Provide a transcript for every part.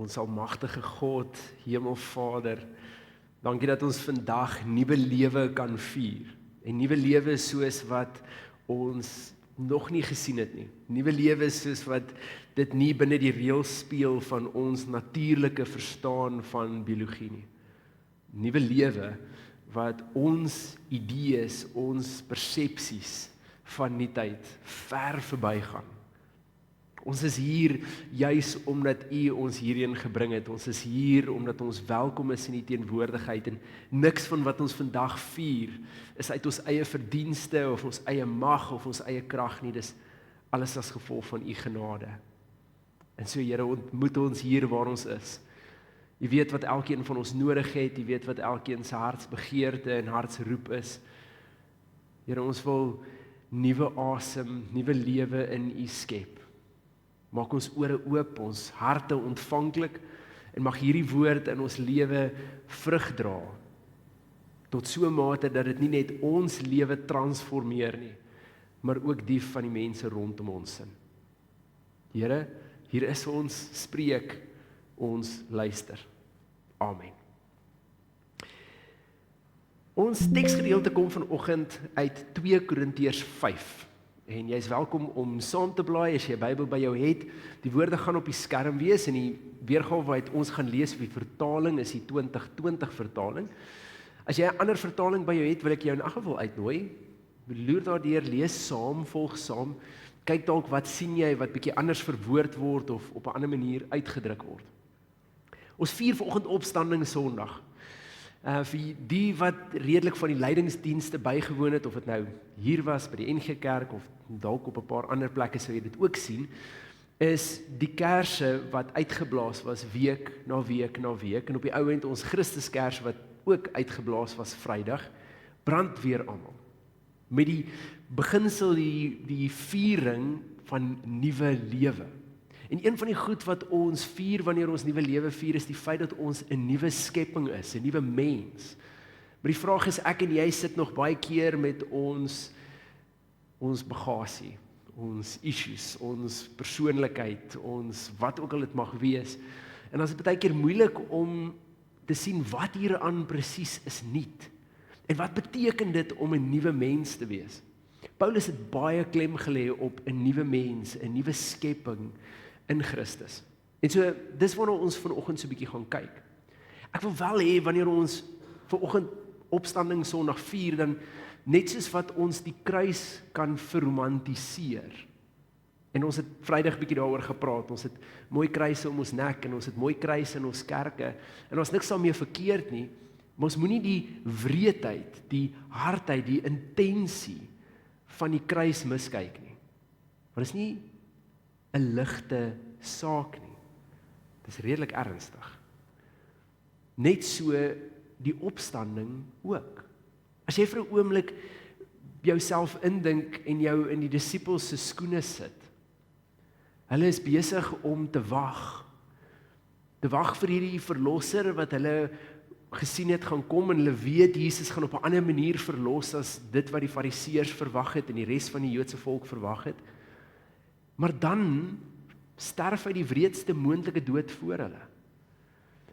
Ons almagtige God, Hemelvader, dankie dat ons vandag nuwe lewe kan vier. En nuwe lewe soos wat ons nog nie gesien het nie. Nuwe lewe soos wat dit nie binne die reëls speel van ons natuurlike verstaan van biologie nie. Nuwe lewe wat ons idees, ons persepsies van die tyd ver verbygaan. Ons is hier juis omdat U ons hierheen gebring het. Ons is hier omdat ons welkom is in die teenwoordigheid en niks van wat ons vandag vier is uit ons eie verdienste of ons eie mag of ons eie krag nie. Dis alles as gevolg van U genade. En so Here, ontmoet ons hier waar ons is. U weet wat elkeen van ons nodig het, U weet wat elkeen se hartsbegeerte en hartsroep is. Here, ons wil nuwe asem, nuwe lewe in U skep. Maak ons ore oop, ons harte ontvanklik en mag hierdie woord in ons lewe vrug dra. Tot so 'n mate dat dit nie net ons lewe transformeer nie, maar ook die van die mense rondom ons in. Here, hier is ons, spreek, ons luister. Amen. Ons teksgedeelte kom vanoggend uit 2 Korintiërs 5. En jy is welkom om saam te blaai as jy 'n Bybel by jou het. Die woorde gaan op die skerm wees en die weergawe wat ons gaan lees op die vertaling is die 2020 vertaling. As jy 'n ander vertaling by jou het, wil ek jou in elk geval uitnooi. Loer daardeur, lees saam, volg saam. Kyk dalk wat sien jy wat bietjie anders verwoord word of op 'n ander manier uitgedruk word. Ons vier vanoggend Opstanding Sondag. Vir die wat redelik van die leidingsdienste bygewoon het, of dit nou hier was by die NG Kerk of dalk op 'n paar ander plekke sou jy dit ook sien, is die kerse wat uitgeblaas was week na week na week, en op die ou end ons Christuskers wat ook uitgeblaas was Vrydag, brand weer almal. Met die beginsel die viering van nuwe lewe. En een van die goed wat ons vier wanneer ons nuwe lewe vier is die feit dat ons 'n nuwe skepping is, 'n nuwe mens. Maar die vraag is, ek en jy sit nog baie keer met ons bagasie, ons issues, ons persoonlikheid, ons wat ook al dit mag wees. En dan is dit baie keer moeilik om te sien wat hieraan presies is nuut. En wat beteken dit om 'n nuwe mens te wees? Paulus het baie klem gelê op 'n nuwe mens, 'n nuwe skepping in Christus. En so, dis waarna ons vanoggend so 'n bietjie gaan kyk. Ek wil wel hê, wanneer ons vanoggend Opstanding Sondag vier, dan net soos wat ons die kruis kan verromantiseer. En ons het Vrydag bietjie daaroor gepraat, ons het mooi kruise om ons nek, en ons het mooi kruise in ons kerke, en ons niks daarmee verkeerd nie, maar ons moenie die wreedheid, die hardheid, die intensie van die kruis miskyk nie. Want dit is nie 'n ligte saak nie. Dit is redelik ernstig. Net so die opstanding ook. As jy vir 'n oomblik jouself indink en jou in die disippels se skoene sit. Hulle is besig om te wag. Te wag vir hierdie verlosser wat hulle gesien het gaan kom, en hulle weet Jesus gaan op 'n ander manier verlos as dit wat die Fariseërs verwag het en die res van die Joodse volk verwag het. Maar dan sterf hy die wreedste moontlike dood voor hulle.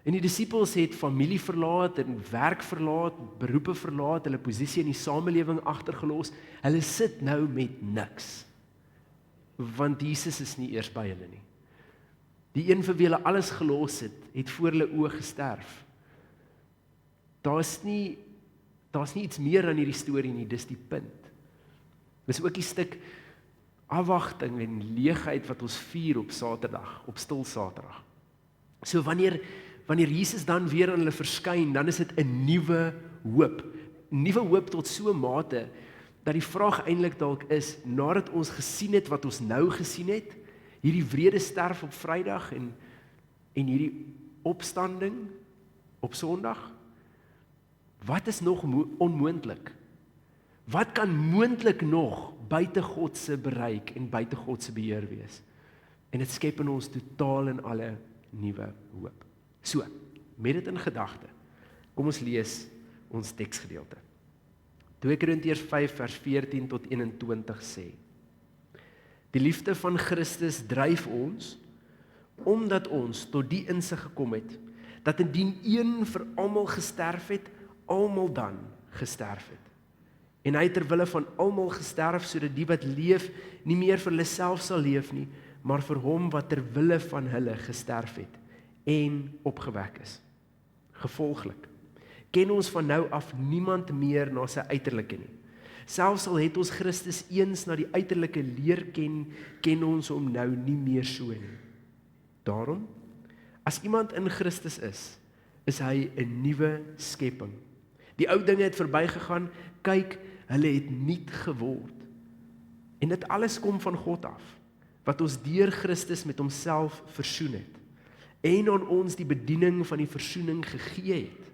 En die disippels het familie verlaat en werk verlaat, beroepe verlaat, hulle posisie in die samelewing agtergelos. Hulle sit nou met niks. Want Jesus is nie eers by hulle nie. Die een vir wie hulle alles gelos het, het voor hulle oë gesterf. Daar's nie iets meer aan hierdie storie nie, dis die punt. Dis ook die stuk afwagting en leegheid wat ons vier op Saterdag, op Stil Saterdag. So wanneer Jesus dan weer aan hulle verskyn, dan is dit 'n nuwe hoop. 'n Nuwe hoop tot so 'n mate, dat die vraag eintlik dalk is, nadat ons gesien het wat ons nou gesien het, hierdie wrede sterf op Vrydag en hierdie opstanding op Sondag, wat is nog onmoontlik? Wat kan moontlik nog buite God se bereik en buite God se beheer wees? En dit skep in ons totaal en alle nuwe hoop. So, met dit in gedagte, kom ons lees ons teksgedeelte. 2 Korintiërs 5 vers 14 tot 21 sê: Die liefde van Christus dryf ons, omdat ons tot die insig gekom het, dat indien een vir almal gesterf het, almal dan gesterf het. En hy het ter wille van almal gesterf, sodat die wat leef, nie meer vir hulle self sal leef nie, maar vir hom wat ter wille van hulle gesterf het, en opgewek is. Gevolglik, ken ons van nou af niemand meer na sy uiterlike nie. Selfs al het ons Christus eens na die uiterlike leer ken, ken ons hom nou nie meer so nie. Daarom, as iemand in Christus is hy 'n nuwe skepping. Die ou dinge het verbygegaan, kyk, hulle het nuut geword. En dit alles kom van God af, wat ons deur Christus met homself versoen het, en aan ons die bediening van die versoening gegee het.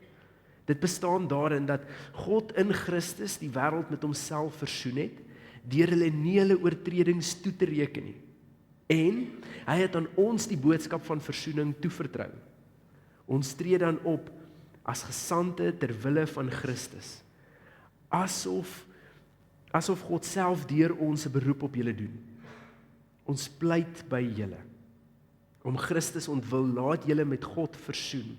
Dit bestaan daarin dat God in Christus die wêreld met homself versoen het, deur hulle nie hulle oortredings toe te reken nie. En hy het aan ons die boodskap van versoening toevertrou. Ons tree dan op as gesande ter wille van Christus, asof God self deur ons 'n beroep op julle doen. Ons pleit by julle, om Christus ontwil, laat julle met God versoen.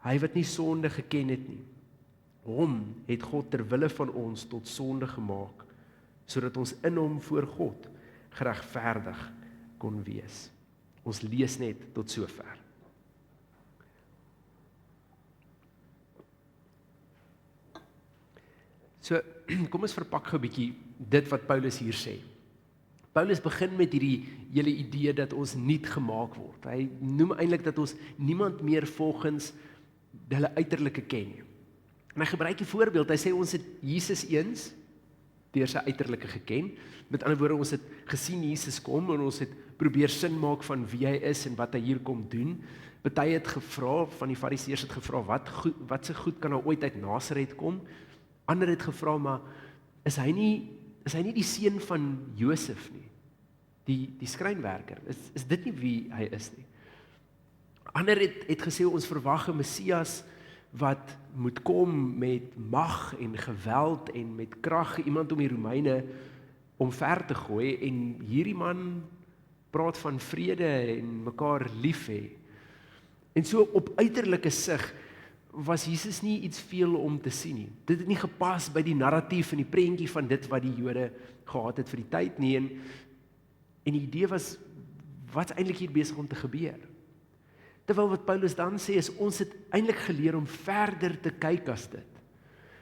Hy wat nie sonde geken het nie, hom het God ter wille van ons tot sonde gemaak, sodat ons in hom voor God geregverdig kon wees. Ons lees net tot sover. So, kom ons verpak gou 'n bietjie dit wat Paulus hier sê. Paulus begin met hierdie hele idee dat ons nuut gemaak word. Hy noem eintlik dat ons niemand meer volgens hulle uiterlike ken nie. En hy gebruik die voorbeeld, hy sê ons het Jesus eens deur sy uiterlike geken. Met ander woorde, ons het gesien Jesus kom en ons het probeer sin maak van wie hy is en wat hy hier kom doen. Party het gevra, van die fariseërs het gevra, wat se goed kan nou ooit uit Nasaret kom? Ander het gevra, maar is hy nie die seun van Josef nie? Die skrynwerker, is dit nie wie hy is nie? Ander het gesê, ons verwag 'n Messias wat moet kom met mag en geweld en met krag, iemand om die Romeine omver te gooi, en hierdie man praat van vrede en mekaar lief hê. En so op uiterlike sig was Jesus nie iets veel om te sien nie. Dit het nie gepas by die narratief en die prentjie van dit wat die Jode gehad het vir die tyd nie, en die idee was, wat's eintlik hier besig om te gebeur? Terwyl wat Paulus dan sê is, ons het eintlik geleer om verder te kyk as dit.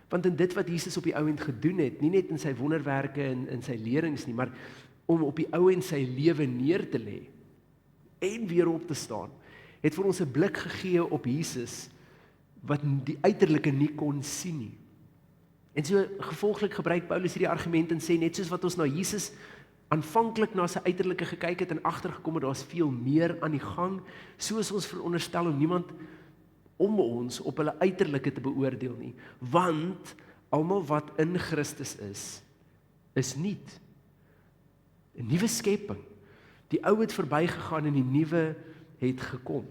Want in dit wat Jesus op die ou end gedoen het, nie net in sy wonderwerke en in sy lerings nie, maar om op die ou end sy lewe neer te lê en weer op te staan, het vir ons 'n blik gegee op Jesus wat die uiterlike nie kon sien nie. En so gevolglik gebruik Paulus hierdie argument en sê, net soos wat ons na Jesus aanvanklik na sy uiterlike gekyk het en agtergekom het, daar's veel meer aan die gang, soos ons veronderstel om niemand om ons op hulle uiterlike te beoordeel nie, want almal wat in Christus is nuut, 'n nuwe skepping. Die ou het verbygegaan en die nuwe het gekom.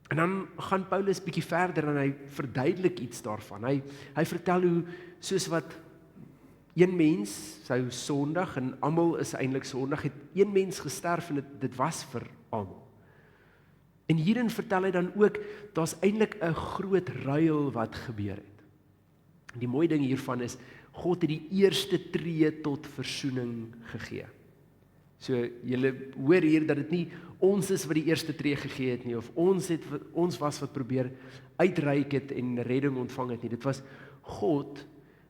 En dan gaan Paulus bietjie verder en hy verduidelik iets daarvan. Hy vertel hoe, soos wat een mens sou sondig en almal is eintlik sondig, het een mens gesterf en dit was vir almal. En hierin vertel hy dan ook, daar's eintlik 'n groot ruil wat gebeur het. Die mooi ding hiervan is, God het die eerste tree tot versoening gegee. So, julle hoor hier dat dit nie ons is wat die eerste tree gegee het nie, of ons was wat probeer uitreik het en redding ontvang het nie. Dit was God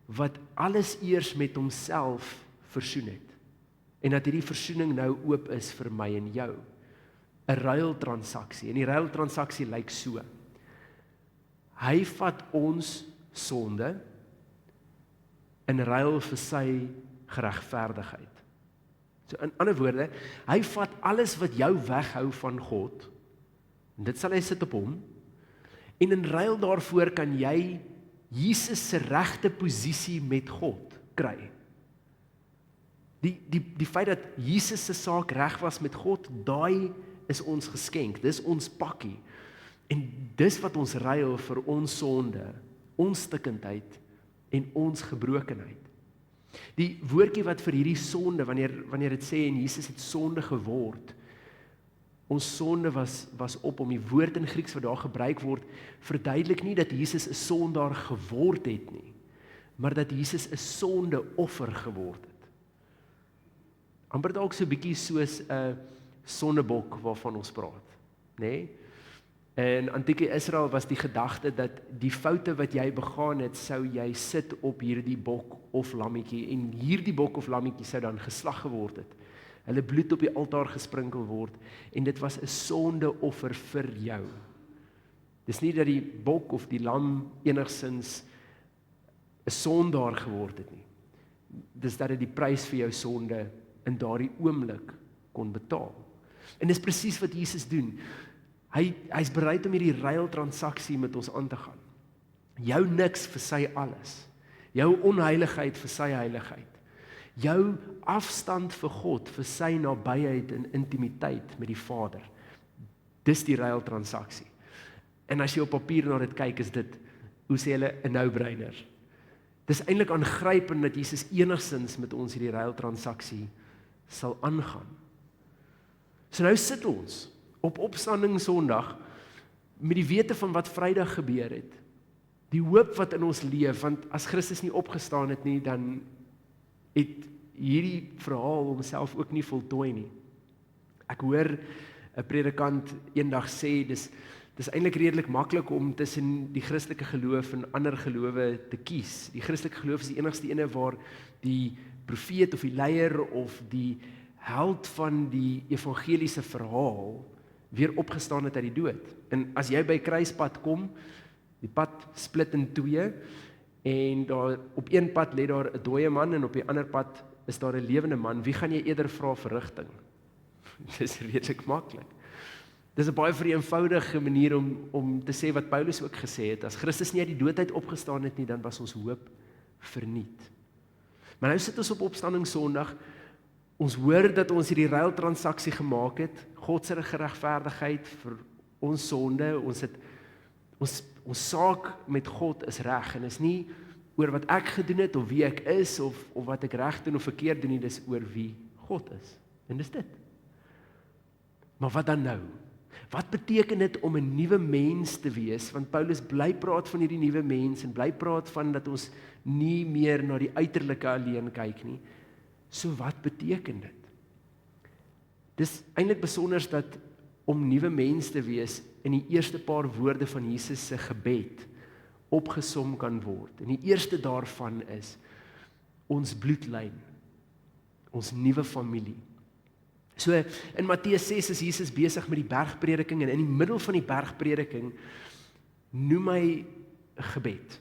wat alles eers met homself versoen het. En dat hierdie versoening nou oop is vir my en jou. 'n ruiltransaksie. En die ruiltransaksie lyk so. Hy vat ons sonde in ruil vir sy geregverdigheid. So in ander woorde, hy vat alles wat jou weghou van God, en dit sal hy sit op hom, en in ruil daarvoor kan jy Jesus se regte posisie met God kry. Die feit dat Jesus se saak reg was met God, daai is ons geskenk, dis ons pakkie. En dis wat ons ruil vir ons sonde, ons stikkindheid en ons gebrokenheid. Die woordjie wat vir hierdie sonde, wanneer dit sê en Jesus het sonde geword, Ons sonde was op hom. Die woord in Grieks wat daar gebruik word, verduidelik nie dat Jesus 'n sondaar geword het nie, maar dat Jesus 'n sondeoffer geword het. Amper dalk so 'n bietjie soos 'n sondebok waarvan ons praat, nê? Nee? In antieke Israel was die gedagte dat die foute wat jy begaan het, sou jy sit op hierdie bok of lammetjie, en hierdie bok of lammetjie sou dan geslag geword het. Hulle bloed op die altaar gesprinkel word, en dit was 'n sondeoffer vir jou. Dis nie dat die bok of die lam enigsins 'n sondaar geword het nie. Dis dat dit die prys vir jou sonde in daardie oomblik kon betaal. En dis presies wat Jesus doen. Hy's bereid om hierdie ruiltransaksie met ons aan te gaan. Jou niks vir sy alles. Jou onheiligheid vir sy heiligheid. Jou afstand vir God, vir sy nabyheid en intimiteit met die Vader. Dis die ruiltransaksie. En as jy op papier na dit kyk, is dit, hoe sê hulle, 'n no-brainer. Dis eintlik aangrypend dat Jesus enigsins met ons hierdie ruiltransaksie sal aangaan. So nou sit ons op Opstanding Sondag met die wete van wat Vrydag gebeur het. Die hoop wat in ons leef, want as Christus nie opgestaan het nie, dan het hierdie verhaal homself ook nie voltooi nie. Ek hoor 'n predikant eendag sê, dis eintlik redelik maklik om tussen die Christelike geloof en ander gelowe te kies. Die Christelike geloof is die enigste ene waar die profeet of die leier of die held van die evangeliese verhaal weer opgestaan het uit die dood. En as jy by kruispad kom, die pad split in twee, en daar op een pad lê daar 'n dooie man, en op die ander pad is daar 'n lewende man. Wie gaan jy eerder vra vir rigting? Dis redelik maklik. Dis 'n baie vereenvoudige manier om te sê wat Paulus ook gesê het. As Christus nie uit die dood uit opgestaan het nie, dan was ons hoop verniet. Maar nou sit ons op Opstanding Sondag. Ons hoor dat ons hierdie ruiltransaksie gemaak het, God se geregverdigheid vir ons sonde, ons saak met God is reg, en is nie oor wat ek gedoen het, of wie ek is, of wat ek reg doen of verkeerd doen nie, dis oor wie God is, en dis dit. Maar wat dan nou? Wat beteken dit om 'n nuwe mens te wees? Want Paulus bly praat van hierdie nuwe mens, en bly praat van dat ons nie meer na die uiterlike alleen kyk nie. So wat beteken dit? Dis eintlik besonders dat om nuwe mens te wees in die eerste paar woorde van Jesus se gebed opgesom kan word. En die eerste daarvan is ons bloedlyn, ons nuwe familie. So in Matteus 6 is Jesus besig met die bergprediking, en in die middel van die bergprediking noem hy 'n gebed.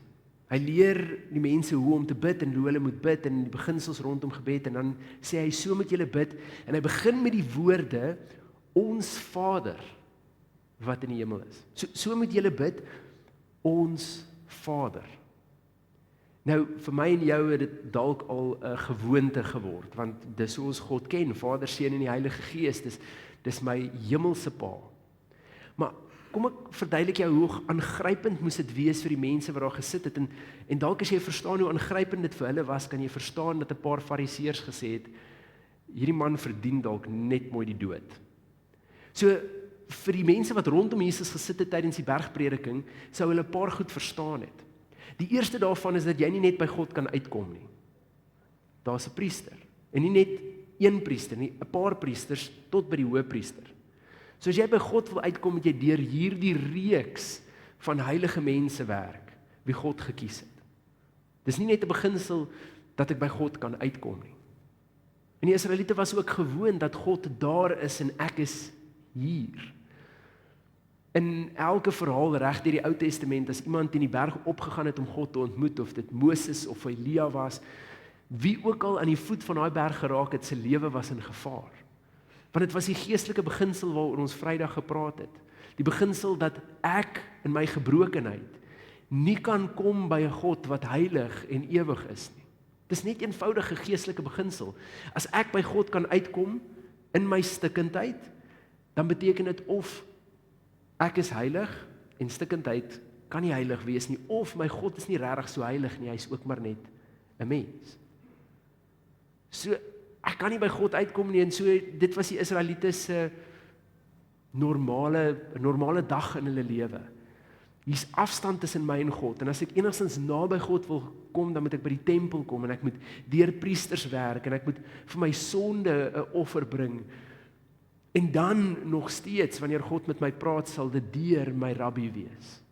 Hy leer die mense hoe om te bid en hoe hulle moet bid en die beginsels rondom gebed, en dan sê hy, so moet julle bid, en hy begin met die woorde, ons Vader wat in die hemel is. So moet julle bid, ons Vader. Nou, vir my en jou het dit dalk al 'n gewoonte geword, want dis hoe ons God ken, Vader, Seun en die Heilige Gees, dis my hemelse Pa. Maar kom ek verduidelik jou hoe aangrypend moes dit wees vir die mense wat daar gesit het, en dalk as jy verstaan hoe aangrypend dit vir hulle was, kan jy verstaan dat 'n paar fariseërs gesê het, hierdie man verdien dalk net mooi die dood. So, vir die mense wat rondom Jesus gesit het tydens die bergprediking, sou hulle 'n paar goed verstaan het. Die eerste daarvan is dat jy nie net by God kan uitkom nie. Daar's 'n priester, en nie net een priester nie, 'n paar priesters tot by die hoëpriester. So as jy by God wil uitkom, moet jy deur hierdie reeks van heilige mense werk, wie God gekies het. Dis nie net 'n beginsel dat ek by God kan uitkom nie. En die Israeliete was ook gewoon dat God daar is en ek is hier. In elke verhaal reg deur die Ou Testament, as iemand in die berg opgegaan het om God te ontmoet, of dit Moses of Elia was, wie ook al aan die voet van daai berg geraak het, sy lewe was in gevaar. Want dit was die geestelike beginsel waaroor ons Vrydag gepraat het. Die beginsel dat ek in my gebrokenheid nie kan kom by 'n God wat heilig en ewig is nie. Dis net 'n eenvoudige geestelike beginsel. As ek by God kan uitkom in my stikkendheid, dan beteken dit of ek is heilig, en stikkendheid kan nie heilig wees nie, of my God is nie regtig so heilig nie, hy is ook maar net 'n mens. So, ek kan nie by God uitkom nie, en so, dit was die Israeliete se normale dag in hulle lewe. Hier's afstand tussen my en God, en as ek enigstens naby God wil kom, dan moet ek by die tempel kom, en ek moet deur priesters werk, en ek moet vir my sonde 'n offer bring, en dan nog steeds, wanneer God met my praat, sal dit deur my rabbi wees.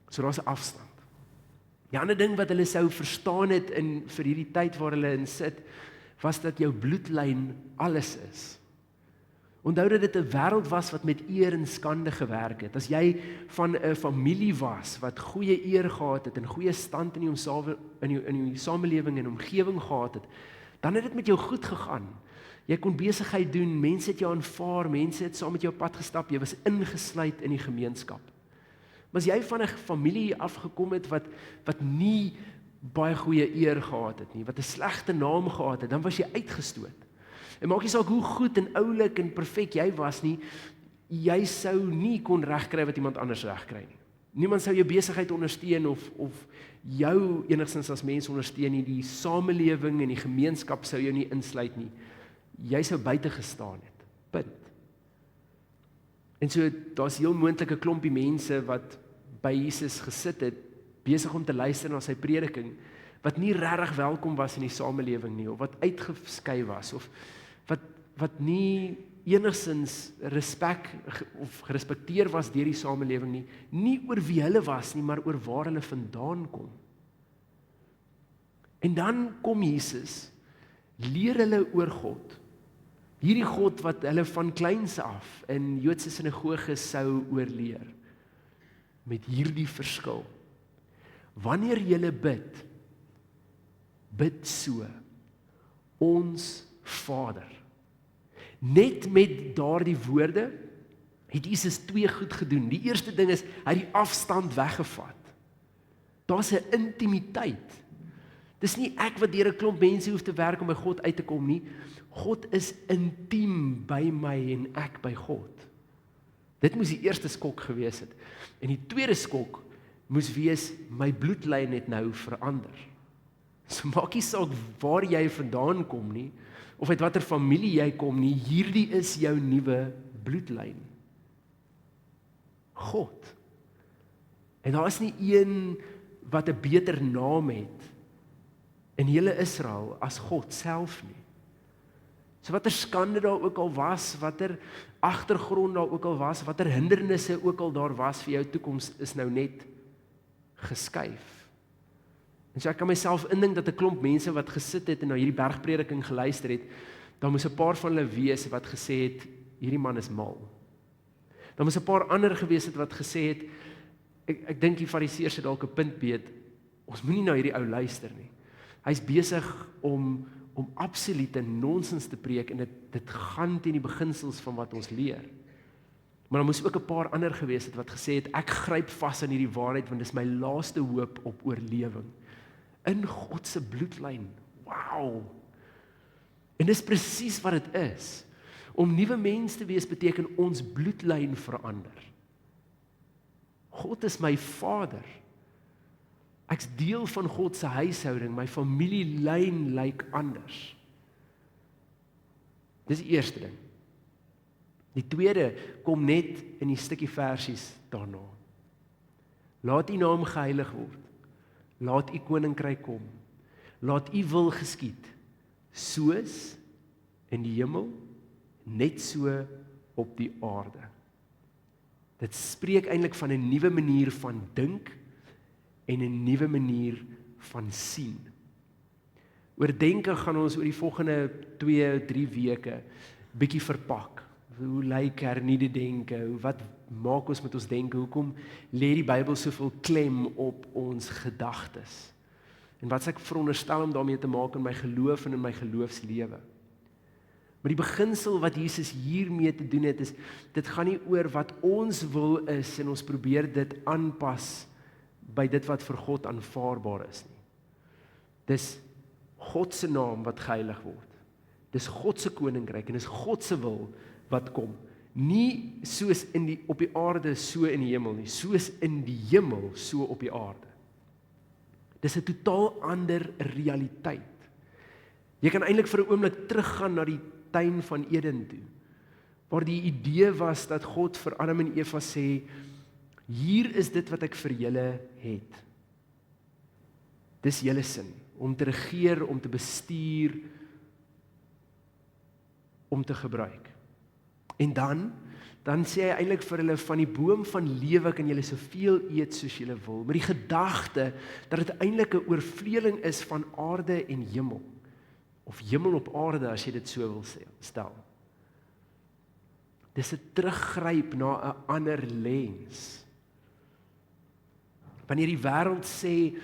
So daar's 'n afstand. Die ander ding wat hulle sou verstaan het vir hierdie tyd waar hulle in sit, was dat jou bloedlyn alles is. Onthou dat dit 'n wêreld was wat met eer en skande gewerk het. As jy van 'n familie was wat goeie eer gehad het en goeie stand in die samelewing en omgewing gehad het, dan het dit met jou goed gegaan. Jy kon besigheid doen, mense het jou aanvaar, mense het saam met jou pad gestap, jy was ingesluit in die gemeenskap. Maar as jy van 'n familie afgekom het wat nie baie goeie eer gehad het nie, wat 'n slegte naam gehad het, dan was jy uitgestoot. En maak nie saak hoe goed en oulik en perfek jy was nie, jy sou nie kon regkry wat iemand anders regkry nie. Niemand sou jou besigheid ondersteun of jou enigstens as mens ondersteun nie. Die samelewing en die gemeenskap sou jou nie insluit nie. Jy sou buite gestaan het. Punt. En so daar's heel moontlik 'n klompie mense wat by Jesus gesit het, besig om te luister na sy prediking, wat nie regtig welkom was in die samelewing nie, of wat uitgeskei was, of wat nie enigstens respek of gerespekteer was deur die samelewing nie oor wie hulle was nie, maar oor waar hulle vandaan kom. En dan kom Jesus, leer hulle oor God. Hierdie God wat hulle van kleins af in Joodse sinagoges sou oorleer. Met hierdie verskil. Wanneer jy bid, bid so, ons Vader. Net met daardie woorde het Jesus twee goed gedoen. Die eerste ding is, hy het die afstand weggevat. Daar's 'n intimiteit. Dis nie ek wat deur 'n klomp mense hoef te werk om by God uit te kom nie. God is intiem by my en ek by God. Dit moes die eerste skok gewees het. En die tweede skok moes wees, my bloedlyn het nou verander. So maak nie saak waar jy vandaan kom nie, of uit watter familie jy kom nie, hierdie is jou nuwe bloedlyn. God. En daar is nie een wat 'n beter naam het in hele Israel as God self nie. So watter skande daar ook al was, watter agtergrond daar ook al was, watter hindernisse ook al daar was vir jou toekoms, is nou net geskuif. En so ek kan myself indink dat 'n klomp mense wat gesit het en na hierdie bergprediking geluister het, dan moes 'n paar van hulle wees wat gesê het, hierdie man is mal. Dan moes 'n paar ander gewees het wat gesê het, ek dink die fariseërs het dalk 'n punt beet, ons moenie na hierdie ou luister nie. Hy's besig om absolute nonsens te preek en dit gaan teen die beginsels van wat ons leer. Maar dan moes ook 'n paar ander gewees het wat gesê het, ek gryp vas aan hierdie waarheid want dis my laaste hoop op oorlewing. In God se bloedlyn. Wow. En dis presies wat dit is. Om nuwe mens te wees beteken ons bloedlyn verander. God is my Vader. Ek's deel van God se huishouding, my familielyn lyk anders. Dis die eerste ding. Die tweede kom net in die stukkie versies daarna. Laat U naam geheilig word. Laat U koninkryk kom. Laat U wil geskied, soos in die hemel, net so op die aarde. Dit spreek eintlik van 'n nuwe manier van dink en 'n nuwe manier van sien. Oor denke gaan ons oor die volgende 2-3 weke bietjie verpak. Hoe lyk hernieude denke? Wat maak ons met ons denke? Hoekom lê die Bybel soveel klem op ons gedagtes? En wat ek veronderstel om daarmee te maak in my geloof en in my geloofslewe? Maar die beginsel wat Jesus hiermee te doen het, is, dit gaan nie oor wat ons wil is en ons probeer dit aanpas by dit wat vir God aanvaarbaar is nie. Dis God se naam wat geheilig word. Dis God se koninkryk en dis God se wil wat kom. Nie soos op die aarde so in die hemel nie, soos in die hemel so op die aarde. Dis 'n totaal ander realiteit. Jy kan eintlik vir 'n oomblik teruggaan na die tuin van Eden toe, waar die idee was dat God vir Adam en Eva sê, hier is dit wat ek vir julle het. Dis julle sin, om te regeer, om te bestuur, om te gebruik. En dan sê hy eintlik vir hulle, van die boom van lewe kan julle soveel eet soos julle wil, met die gedagte dat dit eintlik 'n oorvleeling is van aarde en hemel, of hemel op aarde as jy dit so wil stel. Dis 'n teruggryp na 'n ander lens. Wanneer die wêreld sê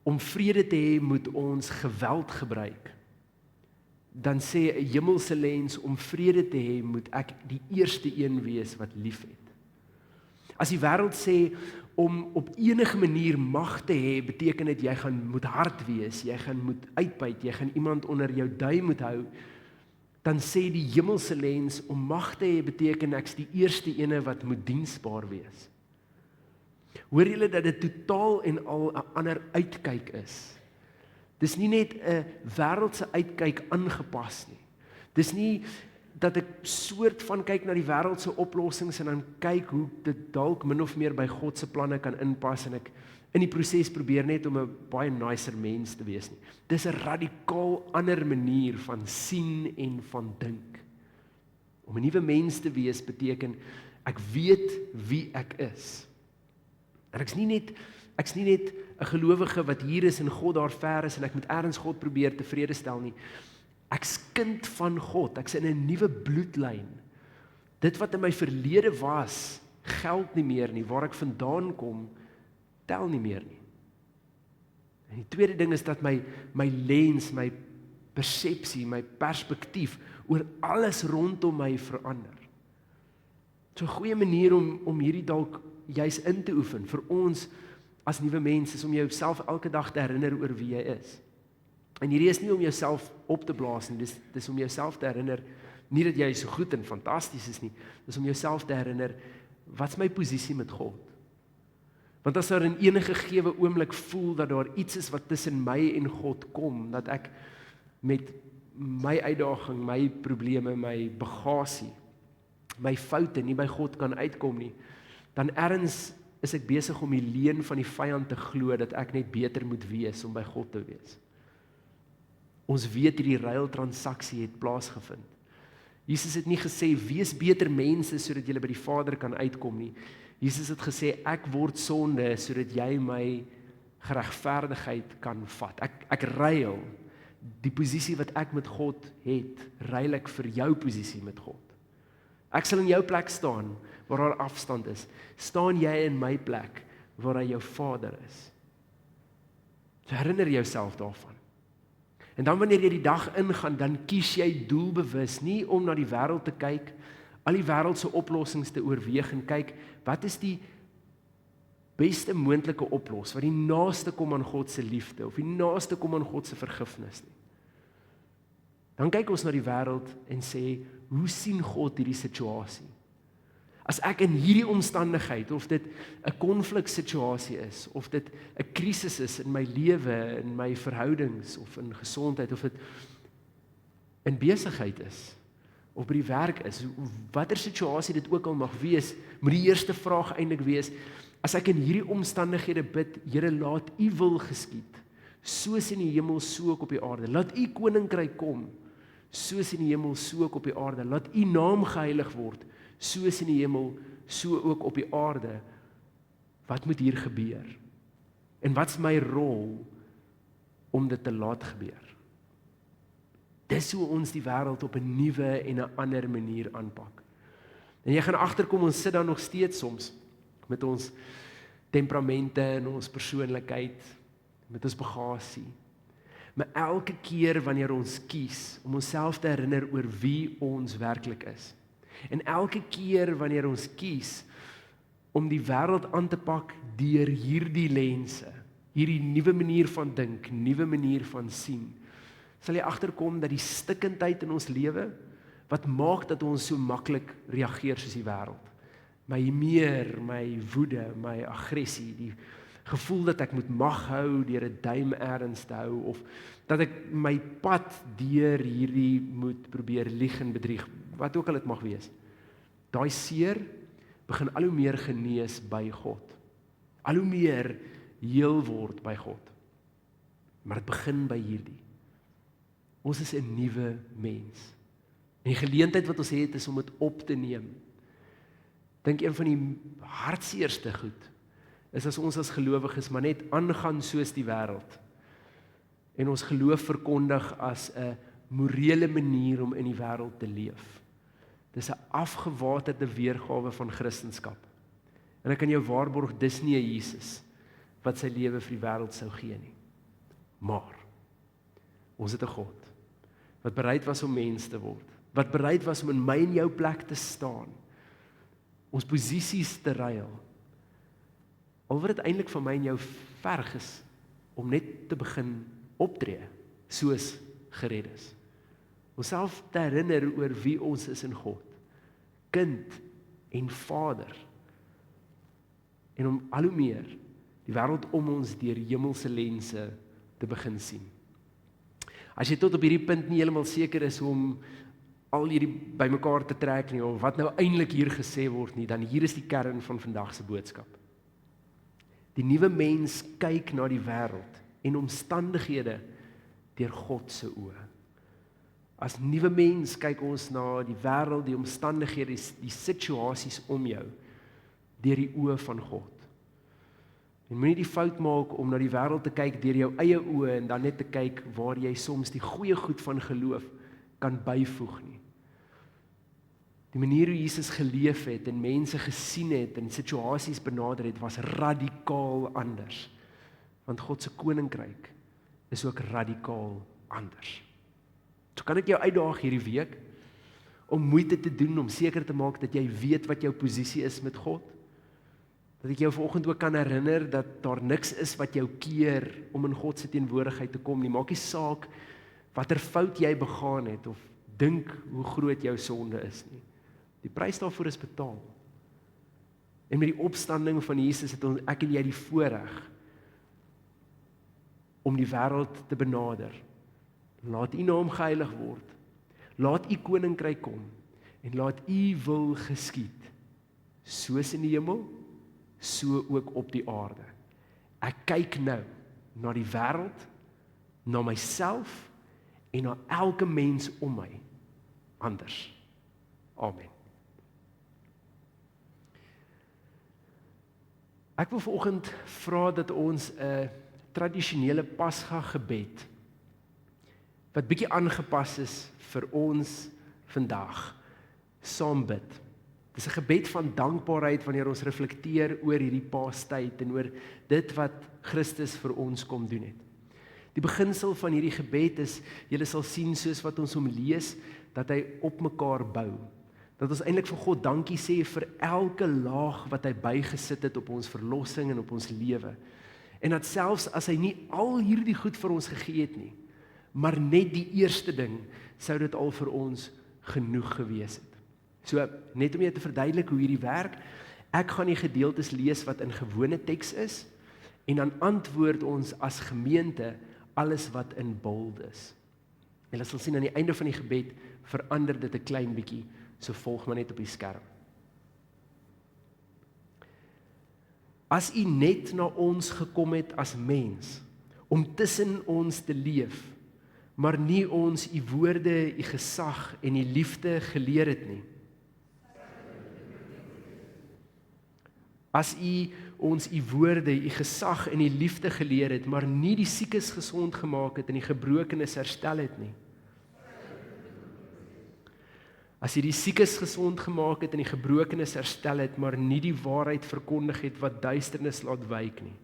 om vrede te hê moet ons geweld gebruik, dan sê 'n hemelse lens om vrede te hê moet ek die eerste een wees wat liefhet. As die wêreld sê om op enige manier mag te hê, beteken dit jy moet hard wees, jy moet uitbuit, jy gaan iemand onder jou duim moet hou, dan sê die hemelse lens om mag te hê beteken ek's die eerste ene wat moet diensbaar wees. Hoor julle dat dit totaal en al 'n ander uitkyk is? Dis nie net 'n wêreldse uitkyk aangepas nie. Dis nie dat ek soort van kyk na die wêreldse oplossings en dan kyk hoe dit dalk min of meer by God se planne kan inpas en ek in die proses probeer net om 'n baie nicer mens te wees nie. Dis 'n radikaal ander manier van sien en van dink. Om 'n nuwe mens te wees beteken ek weet wie ek is. En ek's nie net 'n gelowige wat hier is en God daar ver is en ek moet eers God probeer tevrede stel nie. Ek's kind van God, ek's in 'n nuwe bloedlyn. Dit wat in my verlede was, geld nie meer nie. Waar ek vandaan kom, tel nie meer nie. En die tweede ding is dat my lens, my persepsie, my perspektief oor alles rondom my verander. So 'n goeie manier om hierdie dalk juis in te oefen vir ons as nuwe mense is om jouself elke dag te herinner oor wie jy is. En hierdie is nie om jouself op te blaas nie, dis om jouself te herinner, nie dat jy so goed en fantasties is nie, dis om jouself te herinner, wat's my posisie met God? Want as daar in enige gegewe oomblik voel dat daar iets is wat tussen my en God kom, dat ek met my uitdaging, my probleme, my bagasie, my foute nie by God kan uitkom nie, dan erns is ek besig om die leuen van die vyand te glo dat ek net beter moet wees om by God te wees. Ons weet hierdie ruiltransaksie het plaasgevind. Jesus het nie gesê wees beter mense sodat jy by die Vader kan uitkom nie. Jesus het gesê ek word sonde sodat jy my geregverdigheid kan vat. Ek ruil die posisie wat ek met God het, ruil ek vir jou posisie met God. Ek sal in jou plek staan waar daar afstand is. Staan jy in my plek waar hy jou Vader is. So herinner jouself daarvan. En dan wanneer jy die dag ingaan, dan kies jy doelbewus nie om na die wêreld te kyk, al die wêreldse oplossings te oorweeg en kyk, wat is die beste moontlike oplossing, wat die naaste kom aan God se liefde, of die naaste kom aan God se vergifnis nie. Dan kyk ons na die wêreld en sê, hoe sien God hierdie situasie? As ek in hierdie omstandigheid, of dit 'n konfliksituasie is, of dit 'n krisis is in my lewe, in my verhoudings, of in gesondheid, of dit in besigheid is, of by die werk is, watter situasie dit ook al mag wees, moet die eerste vraag eintlik wees, as ek in hierdie omstandighede bid, Here, laat U wil geskied, soos in die hemel, so ook op die aarde. Laat U koninkryk kom, soos in die hemel, so ook op die aarde. Laat U naam geheilig word, soos in die hemel, so ook op die aarde. Wat moet hier gebeur? En wat's my rol om dit te laat gebeur? Dis hoe ons die wêreld op 'n nuwe en 'n ander manier aanpak. En jy gaan agterkom, ons sit dan nog steeds soms met ons temperamente en ons persoonlikheid, met ons bagasie. Maar elke keer wanneer ons kies om onsself te herinner oor wie ons werklik is, en elke keer wanneer ons kies om die wêreld aan te pak deur hierdie lense, hierdie nuwe manier van dink, nuwe manier van sien, sal jy agterkom dat die stikkindheid in ons lewe, wat maak dat ons so maklik reageer soos die wêreld, my meer, my woede, my aggressie, die gevoel dat ek moet mag hou deur 'n duim erns te hou, of dat ek my pad deur hierdie moet probeer lieg en bedrieg, wat ook al dit mag wees. Daai seer begin al hoe meer genees by God. Al hoe meer heel word by God. Maar dit begin by hierdie. Ons is 'n nuwe mens. En die geleentheid wat ons het is om dit op te neem. Dink een van die hartseerste goed is as ons as gelowiges maar net aangaan soos die wêreld. En ons geloof verkondig as 'n morele manier om in die wêreld te leef. Dis 'n afgewaterde weergawe van Christendom. En ek kan jou waarborg, dis nie 'n Jesus wat sy lewe vir die wêreld sou gee nie. Maar ons het 'n God wat bereid was om mens te word, wat bereid was om in my en jou plek te staan, ons posisies te ruil. Al wat dit eintlik van my en jou verg is om net te begin optree soos gered is. Onsself te herinner oor wie ons is in God, kind en vader. En om al hoe meer die wêreld om ons deur hemelse lense te begin sien. As jy tot op hierdie punt nie heeltemal seker is om al hierdie bymekaar te trek nie, of wat nou eintlik hier gesê word nie, dan hier is die kern van vandag se boodskap. Die nuwe mens kyk na die wêreld en omstandighede deur God se oë. As nuwe mens kyk ons na die wêreld, die omstandighede, die situasies om jou deur die oë van God. En moenie die fout maak om na die wêreld te kyk deur jou eie oë en dan net te kyk waar jy soms die goeie goed van geloof kan byvoeg nie. Die manier hoe Jesus geleef het en mense gesien het en situasies benader het, was radikaal anders. Want God se koninkryk is ook radikaal anders. So kan ek jou uitdaag hierdie week om moeite te doen om seker te maak dat jy weet wat jou posisie is met God. Dat ek jou vanoggend ook kan herinner dat daar niks is wat jou keer om in God se teenwoordigheid te kom nie. Maak nie saak watter fout jy begaan het of dink hoe groot jou sonde is nie. Die prys daarvoor is betaal. En met die opstanding van Jesus het ek en jy die voorreg om die wêreld te benader. Laat U naam geheilig word. Laat U koninkryk kom en laat U wil geskied, soos in die hemel, so ook op die aarde. Ek kyk nou na die wêreld, na myself en na elke mens om my anders. Amen. Ek wil vanoggend vra dat ons 'n tradisionele Pasga gebed wat bietjie aangepas is vir ons vandag saam bid. Dis 'n gebed van dankbaarheid wanneer ons reflekteer oor hierdie Paastyd en oor dit wat Christus vir ons kom doen het. Die beginsel van hierdie gebed is, julle sal sien soos wat ons hom lees, dat hy op mekaar bou. Dat ons eintlik vir God dankie sê vir elke laag wat hy bygesit het op ons verlossing en op ons lewe. En dat selfs as hy nie al hierdie goed vir ons gegee het nie, maar net die eerste ding, sou dit al vir ons genoeg gewees het. So, net om jou te verduidelik hoe hierdie werk, ek gaan die gedeeltes lees wat in gewone teks is, en dan antwoord ons as gemeente alles wat in bold is. En jy sal sien aan die einde van die gebed, verander dit 'n klein bietjie, so volg maar net op die skerm. As U net na ons gekom het as mens, om tussen ons te leef, maar nie ons U woorde, U gesag en U liefde geleer het nie. As U ons U woorde, U gesag en U liefde geleer het, maar nie die siekes gesond gemaak het en die gebrokenes herstel het nie. As U die siekes gesond gemaak het en die gebrokenes herstel het, maar nie die waarheid verkondig het wat duisternis laat wyk nie.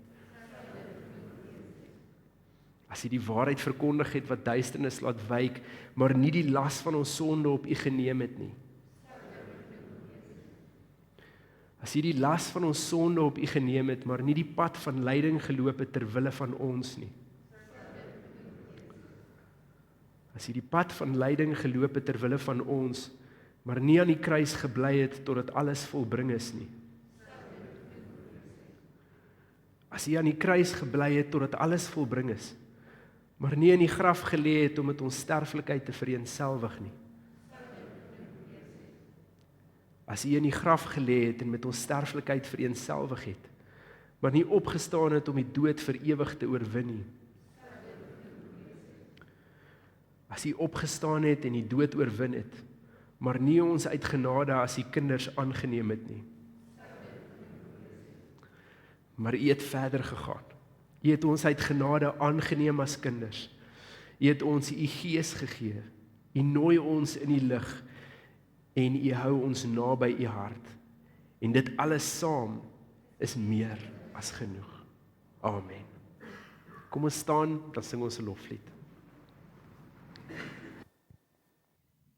As U die waarheid verkondig het wat duisternis laat wyk, maar nie die las van ons sonde op U geneem het nie. As U die las van ons sonde op U geneem het, maar nie die pad van lyding geloop het ter wille van ons nie. As U die pad van lyding geloop het ter wille van ons, maar nie aan die kruis gebly het totdat alles volbring is nie. As U aan die kruis gebly het totdat alles volbring is, maar nie in die graf gelê het om met ons sterflikheid te vereenselwig nie. As U in die graf gelê het en met ons sterflikheid vereenselwig het, maar nie opgestaan het om die dood vir ewig te oorwin nie. As U opgestaan het en die dood oorwin het, maar nie ons uit genade as U kinders aangeneem het nie. Maar U het verder gegaan. U het ons uit genade aangeneem as kinders. U het ons U Gees gegee. U nooi ons in die lig en U hou ons naby U hart. En dit alles saam is meer as genoeg. Amen. Kom ons staan, dan sing ons 'n loflied.